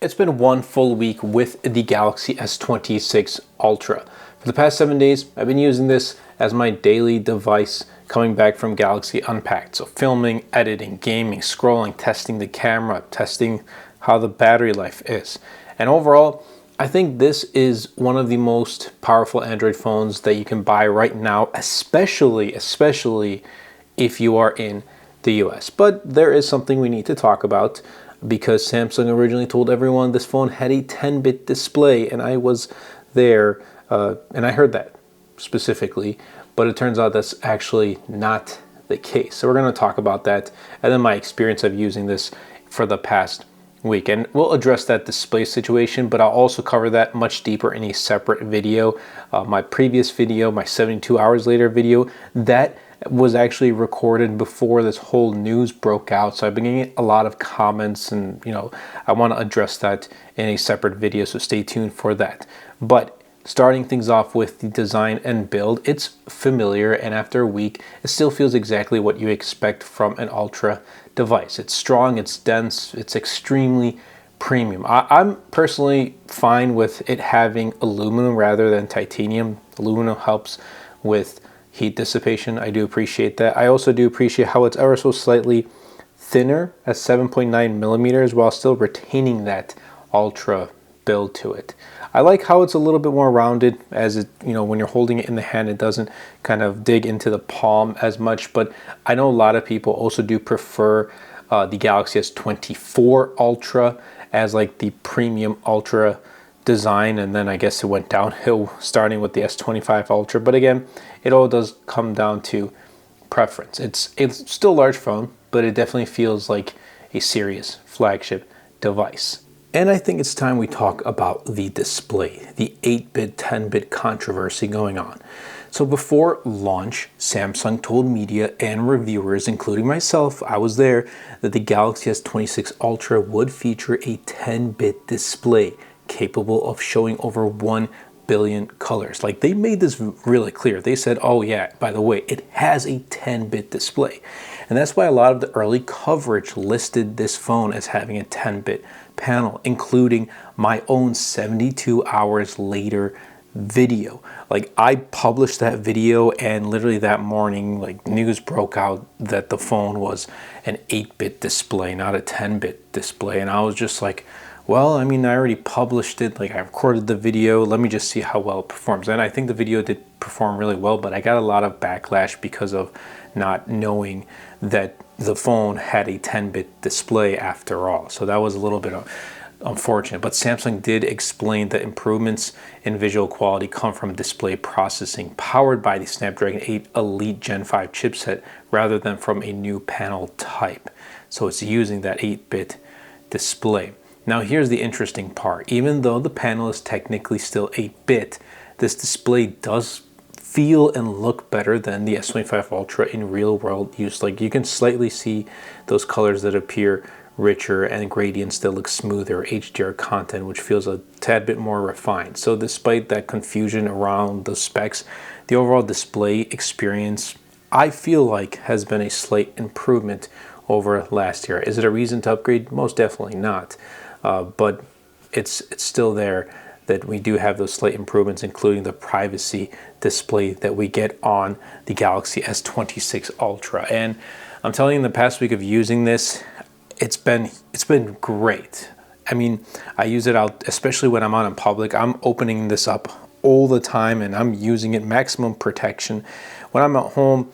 It's been one full week with the Galaxy S26 Ultra. For the past 7 days, I've been using this as my daily device coming back from Galaxy Unpacked. So filming, editing, gaming, scrolling, testing the camera, testing how the battery life is. And overall, I think this is one of the most powerful Android phones that you can buy right now, especially if you are in the US. But there is something we need to talk about, because Samsung originally told everyone this phone had a 10-bit display, and I was there and I heard that specifically, but it turns out that's actually not the case. So we're going to talk about that and then my experience of using this for the past week, and we'll address that display situation, but I'll also cover that much deeper in a separate video. My previous video, my 72 hours later video, that was actually recorded before this whole news broke out, so I've been getting a lot of comments, and I want to address that in a separate video, so stay tuned for that. But starting things off with the design and build, it's familiar, and after a week it still feels exactly what you expect from an Ultra device. It's strong, it's dense, it's extremely premium. I'm personally fine with it having aluminum rather than titanium. Aluminum helps with heat dissipation. I do appreciate that. I also do appreciate how it's ever so slightly thinner at 7.9 millimeters while still retaining that Ultra build to it. I like how it's a little bit more rounded, as it, when you're holding it in the hand, it doesn't kind of dig into the palm as much. But I know a lot of people also do prefer the Galaxy S24 Ultra as like the premium Ultra design, and then I guess it went downhill starting with the S25 Ultra. But again, it all does come down to preference. It's still a large phone, but it definitely feels like a serious flagship device. And I think it's time we talk about the display, the 8-bit, 10-bit controversy going on. So before launch, Samsung told media and reviewers, including myself, I was there, that the Galaxy S26 Ultra would feature a 10-bit display capable of showing over 1 billion colors. Like, they made this really clear. They said, oh yeah, by the way, it has a 10-bit display. And that's why a lot of the early coverage listed this phone as having a 10-bit panel, including my own 72 hours later video. Like, I published that video, and literally that morning, like, news broke out that the phone was an 8-bit display, not a 10-bit display. And I was just like, well, I mean, I already published it, like, I recorded the video, let me just see how well it performs. And I think the video did perform really well, but I got a lot of backlash because of not knowing that the phone had a 10-bit display after all. So that was a little bit unfortunate. But Samsung did explain that improvements in visual quality come from display processing powered by the Snapdragon 8 Elite Gen 5 chipset rather than from a new panel type. So it's using that 8-bit display. Now here's the interesting part. Even though the panel is technically still 8-bit, this display does feel and look better than the S25 Ultra in real world use. Like, you can slightly see those colors that appear richer, and gradients that look smoother, HDR content which feels a tad bit more refined. So despite that confusion around the specs, the overall display experience, I feel like, has been a slight improvement over last year. Is it a reason to upgrade? Most definitely not. But it's still there that we do have those slight improvements, including the privacy display that we get on the Galaxy S26 Ultra. And I'm telling you, in the past week of using this, it's been great. I mean, I use it out, especially when I'm out in public. I'm opening this up all the time, and I'm using it maximum protection. When I'm at home,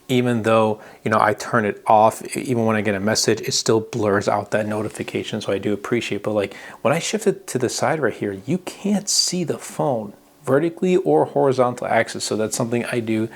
even though I turn it off, even when I get a message, it still blurs out that notification, so I do appreciate. But like, when I shift it to the side right here, you can't see the phone vertically or horizontal axis, so that's something I do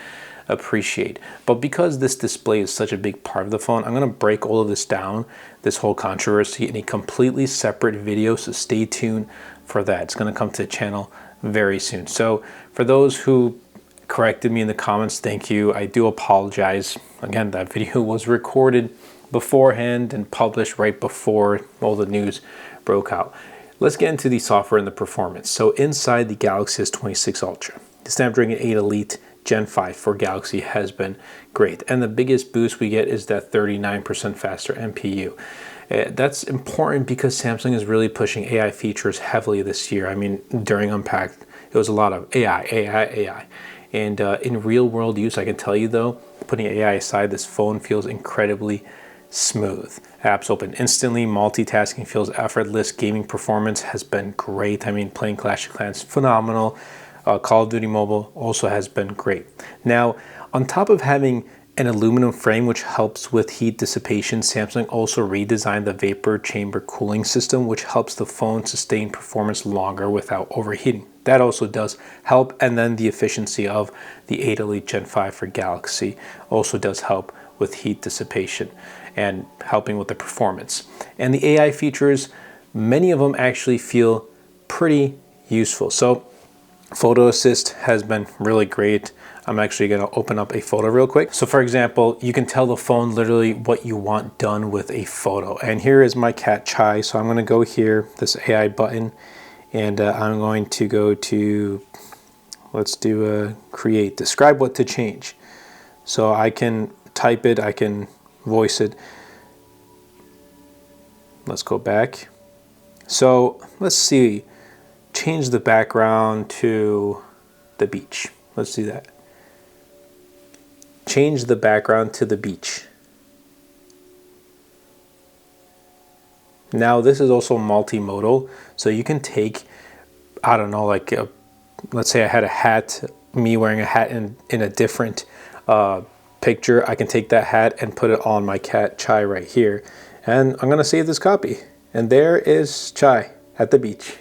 appreciate. But because this display is such a big part of the phone, I'm going to break all of this down, this whole controversy, in a completely separate video, so stay tuned for that. It's going to come to the channel very soon. So for those who corrected me in the comments, thank you. I do apologize. Again, that video was recorded beforehand and published right before all the news broke out. Let's get into the software and the performance. So inside the Galaxy S26 Ultra, the Snapdragon 8 Elite Gen 5 for Galaxy has been great. And the biggest boost we get is that 39% faster NPU. That's important because Samsung is really pushing AI features heavily this year. I mean, during Unpacked, it was a lot of AI. And in real world use, I can tell you though, putting AI aside, this phone feels incredibly smooth. Apps open instantly, multitasking feels effortless, gaming performance has been great. I mean, playing Clash of Clans, phenomenal. Call of Duty Mobile also has been great. Now, on top of having an aluminum frame which helps with heat dissipation, Samsung also redesigned the vapor chamber cooling system, which helps the phone sustain performance longer without overheating. That also does help. And then the efficiency of the 8 Elite Gen 5 for Galaxy also does help with heat dissipation and helping with the performance. And the AI features, many of them actually feel pretty useful. So Photo Assist has been really great. I'm actually going to open up a photo real quick. So for example, you can tell the phone literally what you want done with a photo. And here is my cat Chai. So I'm going to go here, this AI button, and I'm going to go to, let's do a create, describe what to change. So I can type it, I can voice it. Let's go back. So let's see, change the background to the beach. Let's do that. Change the background to the beach. Now this is also multimodal, so you can take, I don't know, like let's say I had a hat, me wearing a hat in a different picture. I can take that hat and put it on my cat Chai right here, and I'm gonna save this copy. And there is Chai at the beach.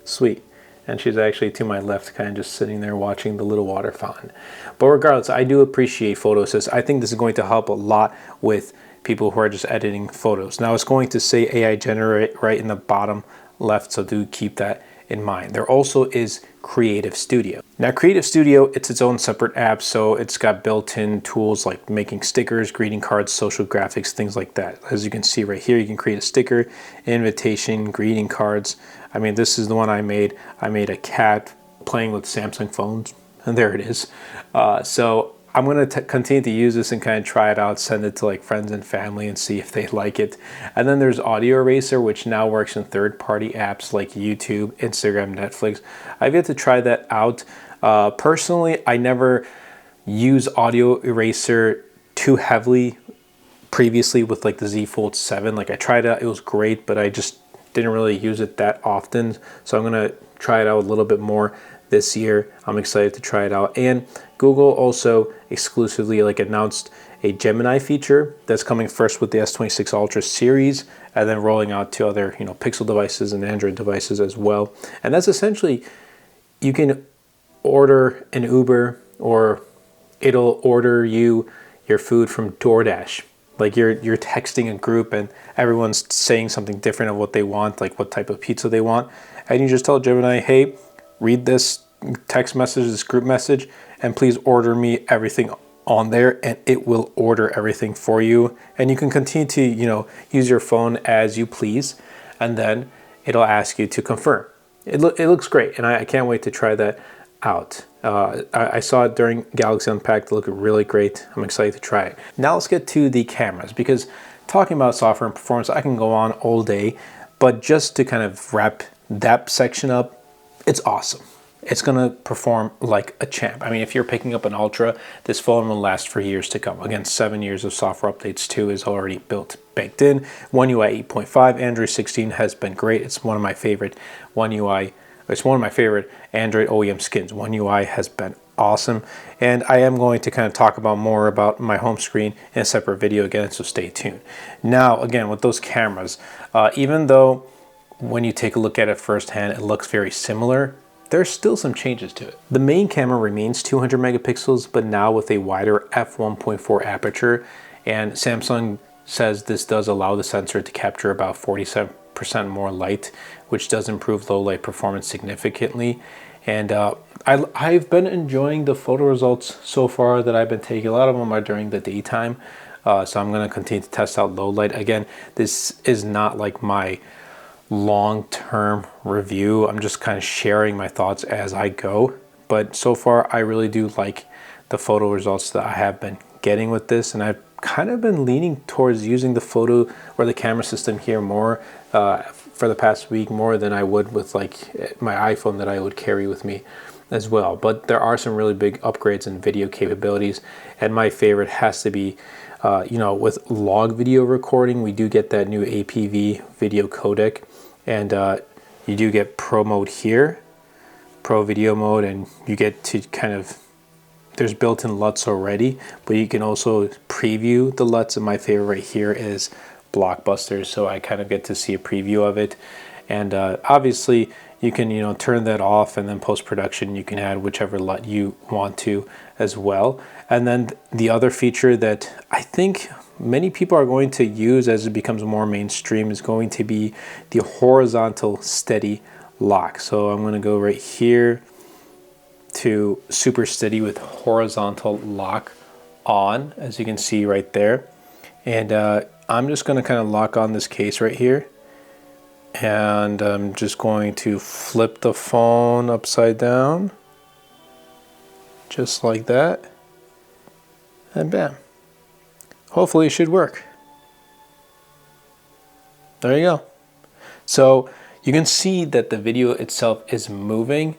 Sweet. And she's actually to my left, kind of just sitting there watching the little water fountain. But regardless, I do appreciate Photo Assist. I think this is going to help a lot with people who are just editing photos. Now it's going to say AI generate right in the bottom left, so do keep that in mind. There also is Creative Studio. Now Creative Studio, it's its own separate app, so it's got built-in tools like making stickers, greeting cards, social graphics, things like that. As you can see right here, you can create a sticker, invitation, greeting cards. I mean, this is the one I made. I made a cat playing with Samsung phones, and there it is. So I'm going to continue to use this and kind of try it out, send it to like friends and family and see if they like it. And then there's Audio Eraser, which now works in third-party apps like YouTube, Instagram, Netflix. I've yet to try that out. Personally, I never use Audio Eraser too heavily previously with like the Z Fold 7. Like I tried it, it was great, but I just didn't really use it that often. So I'm gonna try it out a little bit more this year. I'm excited to try it out. And Google also exclusively like announced a Gemini feature that's coming first with the S26 Ultra series, and then rolling out to other, you know, Pixel devices and Android devices as well. And that's essentially, you can order an Uber, or it'll order you your food from DoorDash. Like you're texting a group and everyone's saying something different of what they want, like what type of pizza they want. And you just tell Gemini, hey, read this text message, this group message, and please order me everything on there, and it will order everything for you. And you can continue to, you know, use your phone as you please, and then it'll ask you to confirm. It looks great, and I can't wait to try that out. I saw it during Galaxy Unpacked. It looked really great. I'm excited to try it. Now let's get to the cameras, because talking about software and performance, I can go on all day, but just to kind of wrap that section up, it's awesome. It's gonna perform like a champ. I mean, if you're picking up an Ultra, this phone will last for years to come. Again, 7 years of software updates too is already baked in. One UI 8.5, Android 16 has been great. It's one of my favorite Android OEM skins. One UI has been awesome. And I am going to kind of talk about more about my home screen in a separate video again, so stay tuned. Now, again, with those cameras, even though when you take a look at it firsthand, it looks very similar, there's still some changes to it. The main camera remains 200 megapixels, but now with a wider f1.4 aperture, and Samsung says this does allow the sensor to capture about 47% more light, which does improve low light performance significantly. And I've been enjoying the photo results so far that I've been taking. A lot of them are during the daytime, so I'm going to continue to test out low light. Again, this is not like my long-term review. I'm just kind of sharing my thoughts as I go, but so far I really do like the photo results that I have been getting with this, and I've kind of been leaning towards using the photo or the camera system here more for the past week, more than I would with like my iPhone that I would carry with me as well. But there are some really big upgrades in video capabilities, and my favorite has to be you know, with log video recording, we do get that new APV video codec, and you do get pro mode here, pro video mode, and you get to kind of, there's built-in LUTs already, but you can also preview the LUTs, and my favorite right here is Blockbuster, so I kind of get to see a preview of it. And obviously you can, you know, turn that off, and then post-production you can add whichever LUT you want to as well. And then the other feature that I think many people are going to use as it becomes more mainstream is going to be the horizontal steady lock. So I'm going to go right here to super steady with horizontal lock on, as you can see right there. And I'm just going to kind of lock on this case right here, and I'm just going to flip the phone upside down just like that, and bam, hopefully it should work. There you go. So you can see that the video itself is moving,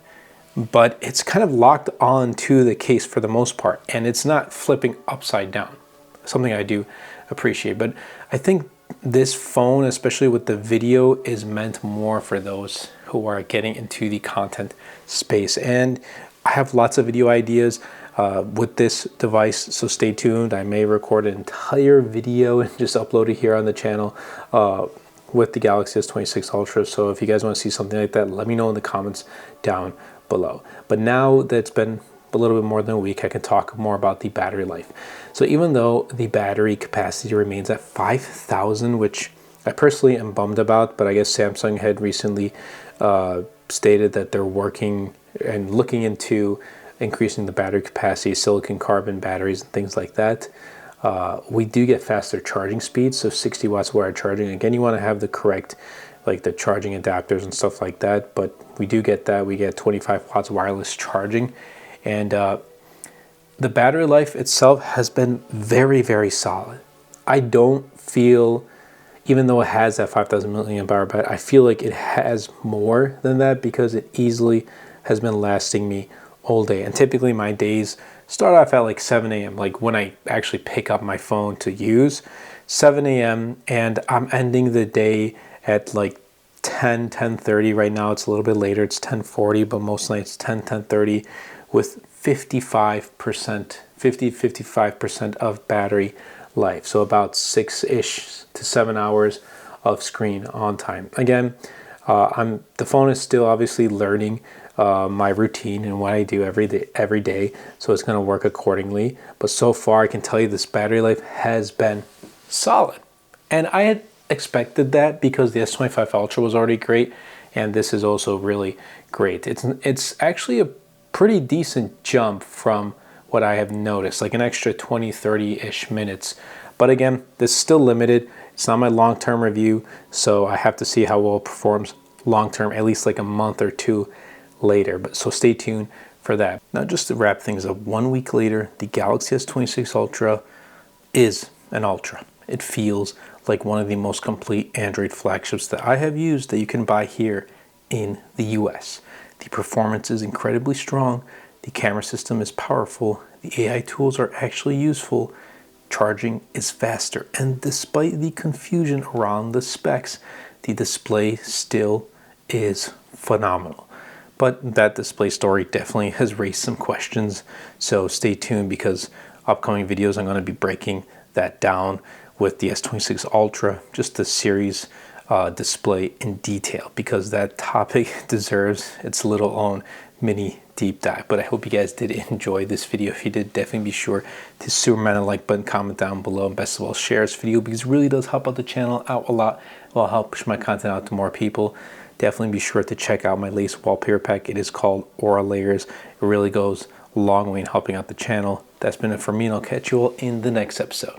but it's kind of locked on to the case for the most part, and it's not flipping upside down, something I do appreciate. But I think this phone, especially with the video, is meant more for those who are getting into the content space. And I have lots of video ideas with this device, so stay tuned. I may record an entire video and just upload it here on the channel with the Galaxy S26 Ultra. So if you guys want to see something like that, let me know in the comments down below. But now that it's been a little bit more than a week, I can talk more about the battery life. So even though the battery capacity remains at 5,000, which I personally am bummed about, but I guess Samsung had recently stated that they're working and looking into increasing the battery capacity, silicon carbon batteries and things like that. We do get faster charging speeds, so 60 watts wire charging. Again, you want to have the correct, like the charging adapters and stuff like that, but we do get that. We get 25 watts wireless charging, and the battery life itself has been very, very solid. I don't feel, even though it has that 5,000 milliamp hour battery, I feel like it has more than that, because it easily has been lasting me all day. And typically my days start off at like 7 a.m. like when I actually pick up my phone to use, 7 a.m. and I'm ending the day at like 10:30. Right now it's a little bit later, it's 10:40, but most nights 10:30 with 55% of battery life. So about 6-ish to 7 hours of screen on time. Again, the phone is still obviously learning my routine and what I do every day, so it's going to work accordingly. But so far I can tell you this battery life has been solid, and I had expected that because the S25 Ultra was already great, and this is also really great. It's actually a pretty decent jump from what I have noticed, like an extra 20-30-ish minutes. But again, this is still limited. It's not my long-term review, so I have to see how well it performs long-term, at least like a month or two later. But so stay tuned for that. Now, just to wrap things up, 1 week later, the Galaxy S26 Ultra is an Ultra. It feels like one of the most complete Android flagships that I have used that you can buy here in the US. The performance is incredibly strong, the camera system is powerful, the AI tools are actually useful, charging is faster, and despite the confusion around the specs, the display still is phenomenal. But that display story definitely has raised some questions, so stay tuned, because upcoming videos I'm going to be breaking that down with the S26 Ultra, just the series display in detail, because that topic deserves its little own mini deep dive. But I hope you guys did enjoy this video. If you did, definitely be sure to smash the like button, comment down below, and best of all, share this video, because it really does help out the channel out a lot. It will help push my content out to more people. Definitely be sure to check out my latest wallpaper pack. It is called Aura Layers. It really goes a long way in helping out the channel. That's been it for me, and I'll catch you all in the next episode.